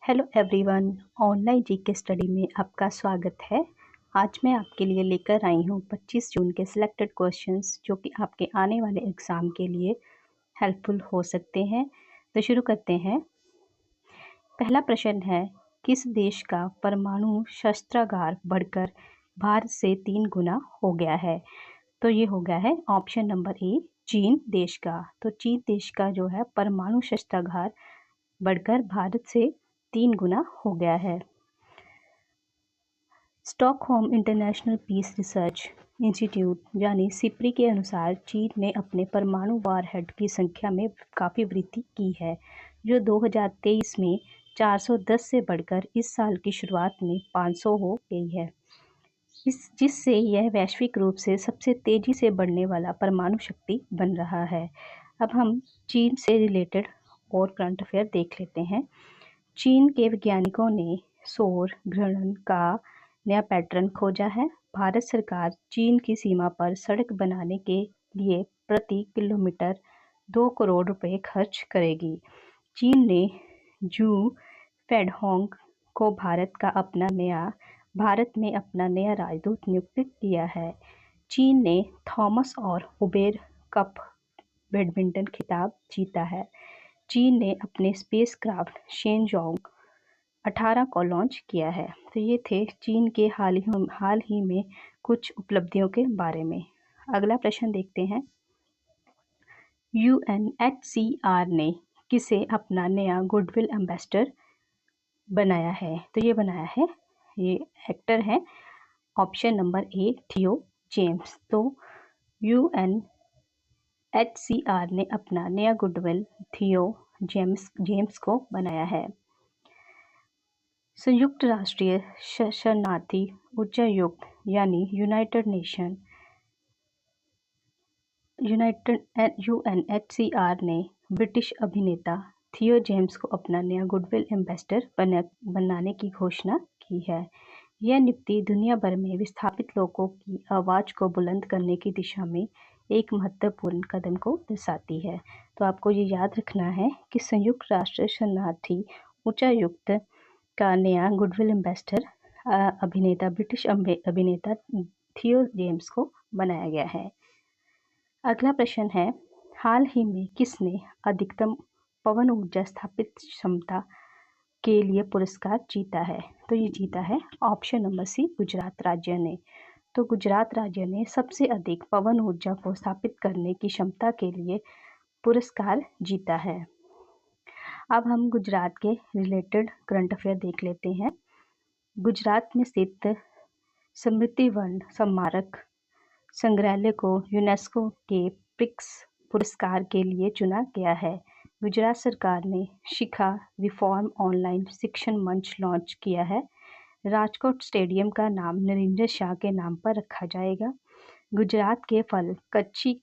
Hello everyone, online GK study में आपका स्वागत है। आज मैं आपके लिए लेकर आई हूँ 25 जून के सिलेक्टेड क्वेश्चंस जो कि आपके आने वाले एग्ज़ाम के लिए हेल्पफुल हो सकते हैं। तो शुरू करते हैं। पहला प्रश्न है, किस देश का परमाणु शस्त्रागार बढ़कर भारत से 3 गुना हो गया है? तो ये हो गया है ऑप्शन नंबर ए, चीन देश का। तो चीन देश का जो है परमाणु शस्त्रागार बढ़कर भारत से 3 गुना हो गया है। Stockholm International Peace Research Institute यानी सिप्री के अनुसार चीन ने अपने परमाणु वारहेड की संख्या में काफ़ी वृद्धि की है, जो 2023 में 410 से बढ़कर इस साल की शुरुआत में 500 हो गई है, जिससे यह वैश्विक रूप से सबसे तेज़ी से बढ़ने वाला परमाणु शक्ति बन रहा है। अब हम चीन से रिलेटेड और करंट अफेयर देख लेते हैं। चीन के वैज्ञानिकों ने सौर ग्रहण का नया पैटर्न खोजा है। भारत सरकार चीन की सीमा पर सड़क बनाने के लिए प्रति किलोमीटर 2 करोड़ रुपए खर्च करेगी। चीन ने जू फेडहोंग को भारत में अपना नया राजदूत नियुक्त किया है। चीन ने थॉमस और उबेर कप बैडमिंटन खिताब जीता है। चीन ने अपने स्पेसक्राफ्ट शेनजोंग 18 को लॉन्च किया है। तो ये थे चीन के हाल ही में कुछ उपलब्धियों के बारे में। अगला प्रश्न देखते हैं। UNHCR ने किसे अपना नया गुडविल एम्बेसडर बनाया है? तो ये बनाया है, ये एक्टर है, ऑप्शन नंबर ए, थियो जेम्स। तो UNHCR ने अपना नया गुडविल थियो जेम्स को बनाया है। संयुक्त राष्ट्रीय शरणार्थी उच्चायुक्त यानी UNHCR ने ब्रिटिश अभिनेता थियो जेम्स को अपना नया गुडविल एम्बेसडर बनाने की घोषणा की है। यह नियुक्ति दुनिया भर में विस्थापित लोगों की आवाज़ को बुलंद करने की दिशा में एक महत्वपूर्ण कदम को दर्शाती है। तो आपको ये याद रखना है कि संयुक्त राष्ट्र शरणार्थी उच्चायुक्त का नया गुडविल एम्बेसडर ब्रिटिश अभिनेता थियो जेम्स को बनाया गया है। अगला प्रश्न है, हाल ही में किसने अधिकतम पवन ऊर्जा स्थापित क्षमता के लिए पुरस्कार जीता है? तो ये जीता है ऑप्शन नंबर सी, गुजरात राज्य ने। तो गुजरात राज्य ने सबसे अधिक पवन ऊर्जा को स्थापित करने की क्षमता के लिए पुरस्कार जीता है। अब हम गुजरात के रिलेटेड करंट अफेयर देख लेते हैं। गुजरात में स्थित स्मृति वन स्मारक संग्रहालय को यूनेस्को के प्रिक्स पुरस्कार के लिए चुना गया है। गुजरात सरकार ने शिखा रिफॉर्म ऑनलाइन शिक्षण मंच लॉन्च किया है। राजकोट स्टेडियम का नाम नरेंद्र शाह के नाम पर रखा जाएगा। गुजरात के फल कच्ची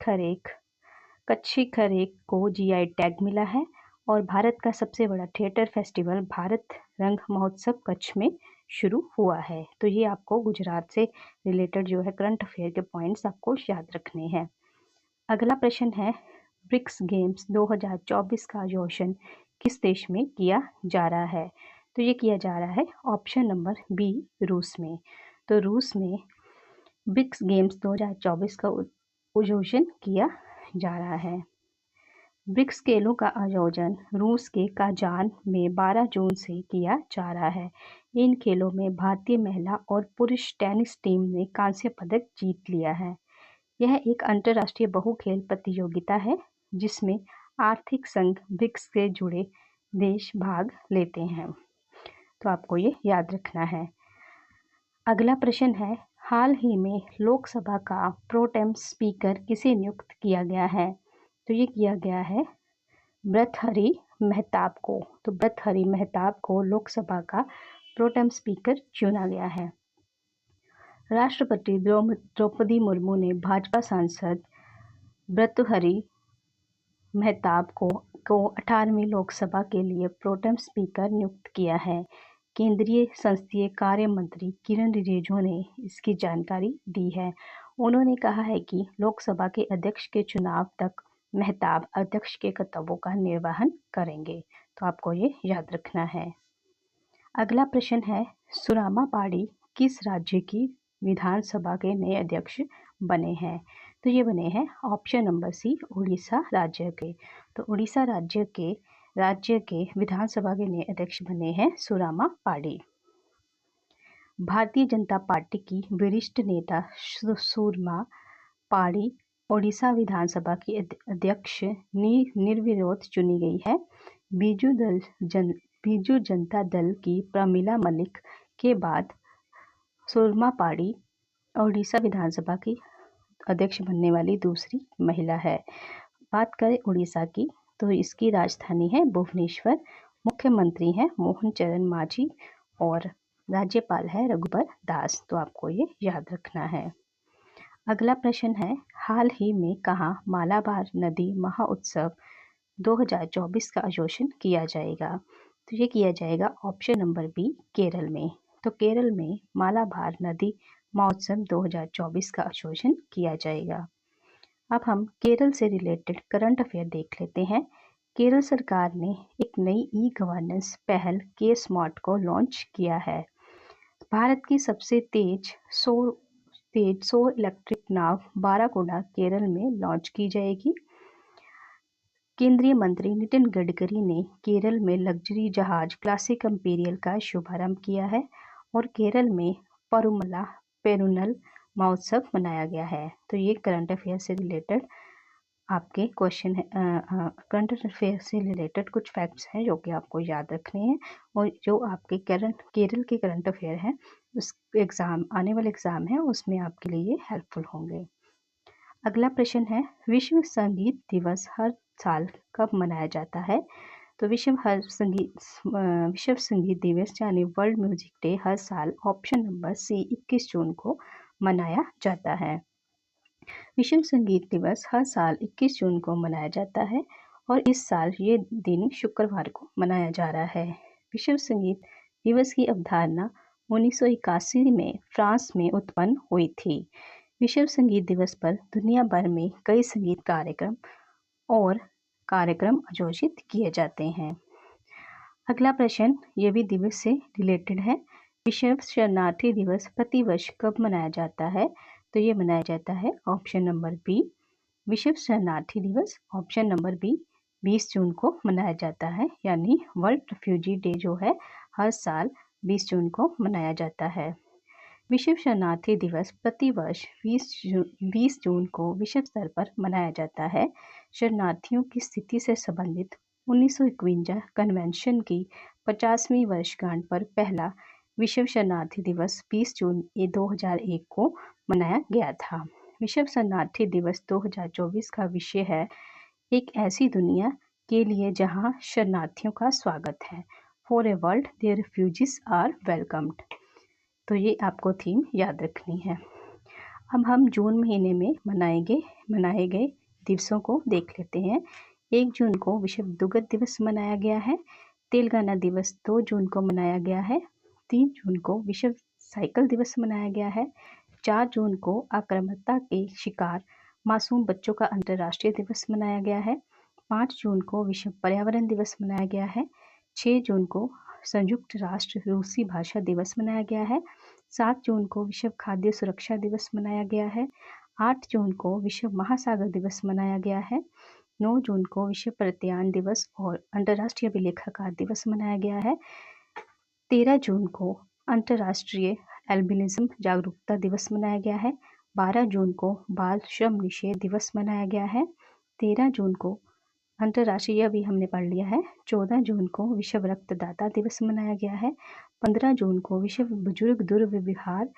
खरेक को GI टैग मिला है। और भारत का सबसे बड़ा थिएटर फेस्टिवल भारत रंग महोत्सव कच्छ में शुरू हुआ है। तो ये आपको गुजरात से रिलेटेड जो है करंट अफेयर के पॉइंट्स आपको याद रखने हैं। अगला प्रश्न है, ब्रिक्स गेम्स 2024 का आयोजन किस देश में किया जा रहा है? तो ये किया जा रहा है ऑप्शन नंबर बी, रूस में। तो रूस में ब्रिक्स गेम्स 2024 का आयोजन किया जा रहा है। ब्रिक्स खेलों का आयोजन रूस के काजान में 12 जून से किया जा रहा है। इन खेलों में भारतीय महिला और पुरुष टेनिस टीम ने कांस्य पदक जीत लिया है। यह एक अंतर्राष्ट्रीय बहुखेल प्रतियोगिता है जिसमें आर्थिक संघ ब्रिक्स से जुड़े देश भाग लेते हैं। तो आपको ये याद रखना है। अगला प्रश्न है, हाल ही में लोकसभा का प्रोटेम स्पीकर किसे नियुक्त किया गया है? तो ये किया गया है भर्तृहरि मेहताब को। तो भर्तृहरि मेहताब को लोकसभा का प्रोटेम स्पीकर चुना गया है। राष्ट्रपति द्रौपदी मुर्मू ने भाजपा सांसद भर्तृहरि मेहताब को 18वीं लोकसभा के लिए प्रोटेम स्पीकर नियुक्त किया है। केंद्रीय संसदीय कार्य मंत्री किरण रिजिजू ने इसकी जानकारी दी है। उन्होंने कहा है कि लोकसभा के अध्यक्ष के चुनाव तक मेहताब अध्यक्ष के कर्तव्यों का निर्वहन करेंगे। तो आपको ये याद रखना है। अगला प्रश्न है, सुरामा पाड़ी किस राज्य की विधानसभा के नए अध्यक्ष बने हैं? तो ये बने हैं ऑप्शन नंबर सी, उड़ीसा राज्य के। तो उड़ीसा राज्य के विधानसभा के नए अध्यक्ष बने हैं सुरामा पाड़ी। भारतीय जनता पार्टी की वरिष्ठ नेता सुरमा पाड़ी ओडिशा विधानसभा की अध्यक्ष निर्विरोध चुनी गई है। बीजू जनता दल की प्रमिला मलिक के बाद सुरमा पाड़ी ओडिशा विधानसभा की अध्यक्ष बनने वाली दूसरी महिला है। बात करें उड़ीसा की, तो इसकी राजधानी है भुवनेश्वर। मुख्यमंत्री हैं मोहन चरण मांझी और राज्यपाल है रघुबर दास। तो आपको ये याद रखना है। अगला प्रश्न है, हाल ही में कहाँ मालाबार नदी महोत्सव 2024 का आयोजन किया जाएगा? तो ये किया जाएगा ऑप्शन नंबर बी, केरल में। तो केरल में मालाबार नदी महोत्सव 2024 का आयोजन किया जाएगा। अब हम केरल से रिलेटेड करंट अफेयर देख लेते हैं। केरल सरकार ने एक नई ई गवर्नेंस पहल के स्मार्ट को लॉन्च किया है। भारत की सबसे तेज सौर इलेक्ट्रिक नाव बाराकुडा केरल में लॉन्च की जाएगी। केंद्रीय मंत्री नितिन गडकरी ने केरल में लग्जरी जहाज क्लासिक इंपीरियल का शुभारंभ किया है और केरल में परुमला पेरुनल महोत्सव मनाया गया है। तो ये करंट अफेयर से रिलेटेड आपके क्वेश्चन है। करंट अफेयर से रिलेटेड कुछ फैक्ट्स हैं जो कि आपको याद रखने हैं और जो आपके केरल के करंट अफेयर हैं उस आने वाले एग्जाम है उसमें आपके लिए हेल्पफुल होंगे। अगला प्रश्न है, विश्व संगीत दिवस हर साल कब मनाया जाता है? तो विश्व संगीत दिवस यानी वर्ल्ड म्यूजिक डे हर साल ऑप्शन नंबर सी 21 जून को मनाया जाता है। विश्व संगीत दिवस हर साल 21 जून को मनाया जाता है और इस साल ये दिन शुक्रवार को मनाया जा रहा है। विश्व संगीत दिवस की अवधारणा 1981 में फ्रांस में उत्पन्न हुई थी। विश्व संगीत दिवस पर दुनिया भर में कई संगीत कार्यक्रम आयोजित किए जाते हैं। अगला प्रश्न ये भी दिवस से रिलेटेड है। विश्व शरणार्थी दिवस प्रतिवर्ष कब मनाया जाता है? तो ये मनाया जाता है ऑप्शन नंबर बी, विश्व शरणार्थी दिवस ऑप्शन नंबर बी 20 जून को मनाया जाता है, यानी वर्ल्ड रिफ्यूजी डे जो है हर साल 20 जून को मनाया जाता है। विश्व शरणार्थी दिवस प्रतिवर्ष 20 जून को विश्व स्तर पर मनाया जाता है। शरणार्थियों की स्थिति से संबंधित 1951 कन्वेंशन की 50वीं वर्षगांठ पर पहला विश्व शरणार्थी दिवस 20 जून 2001 को मनाया गया था। विश्व शरणार्थी दिवस 2024 का विषय है, एक ऐसी दुनिया के लिए जहां शरणार्थियों का स्वागत है। For a world there refugees are welcomed. तो ये आपको थीम याद रखनी है। अब हम जून महीने में मनाए गए दिवसों को देख लेते हैं। 1 जून को विश्व दुग्ध दिवस मनाया गया है। तेलंगाना दिवस 2 जून को मनाया गया है। 3 जून को विश्व साइकिल दिवस मनाया गया है। 4 जून को आक्रामकता के शिकार मासूम बच्चों का अंतर्राष्ट्रीय दिवस मनाया गया है। 5 जून को विश्व पर्यावरण दिवस मनाया गया है। 6 जून को संयुक्त राष्ट्र रूसी भाषा दिवस मनाया गया है। 7 जून को विश्व खाद्य सुरक्षा दिवस मनाया गया है। 8 जून को विश्व महासागर दिवस मनाया गया है। 9 जून को विश्व प्रत्यायन दिवस और अंतर्राष्ट्रीय अभिलेखाकार दिवस मनाया गया है। 13 जून को अंतर्राष्ट्रीय एल्बिनिज्म जागरूकता दिवस मनाया गया है। 12 जून को बाल श्रम निषेध दिवस मनाया गया है। 13 जून को अंतर्राष्ट्रीय अभी हमने पढ़ लिया है। 14 जून को विश्व रक्तदाता दिवस मनाया गया है। 15 जून को विश्व बुजुर्ग दुर्व्यवहार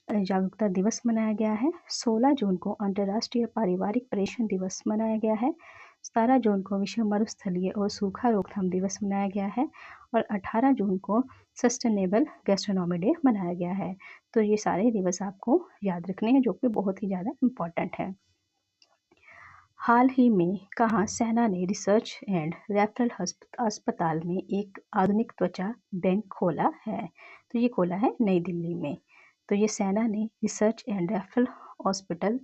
जागरूकता दिवस मनाया गया है। 16 जून को अंतर्राष्ट्रीय पारिवारिक परेशान दिवस मनाया गया है। 17 जून को विश्व मरुस्थलीय और सूखा रोकथाम दिवस मनाया गया है और 18 जून को सस्टेनेबल गैस्ट्रोनॉमी डे मनाया गया है। तो ये सारे दिवस आपको याद रखने हैं जो कि बहुत ही ज़्यादा इम्पोर्टेंट है। हाल ही में कहाँ सेना ने रिसर्च एंड रेफरल अस्पताल में एक आधुनिक त्वचा बैंक खोला है? तो ये खोला है नई दिल्ली में। तो ये सेना ने रिसर्च एंड रेफरल हॉस्पिटल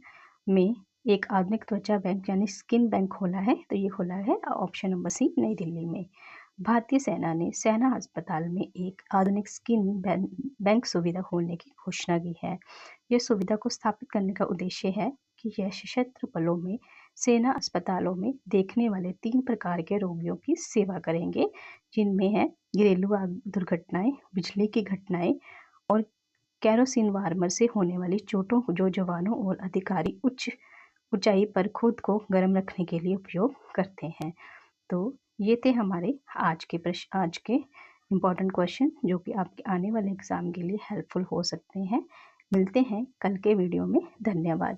में एक आधुनिक त्वचा बैंक यानी स्किन बैंक खोला है। तो ये खोला है ऑप्शन नंबर सी नई दिल्ली में। भारतीय सेना ने सेना अस्पताल में एक आधुनिक स्किन बैंक सुविधा खोलने की घोषणा की है। यह सुविधा को स्थापित करने का उद्देश्य है कि यह सशस्त्र बलों में सेना अस्पतालों में देखने वाले 3 प्रकार के रोगियों की सेवा करेंगे, जिनमें है घरेलू आग दुर्घटनाएं, बिजली की घटनाएं और केरोसिन वार्मर से होने वाली चोटों जो जवानों और अधिकारी उच्च ऊंचाई पर खुद को गर्म रखने के लिए उपयोग करते हैं। तो ये थे हमारे आज के इम्पोर्टेंट क्वेश्चन जो कि आपके आने वाले एग्जाम के लिए हेल्पफुल हो सकते हैं। मिलते हैं कल के वीडियो में। धन्यवाद।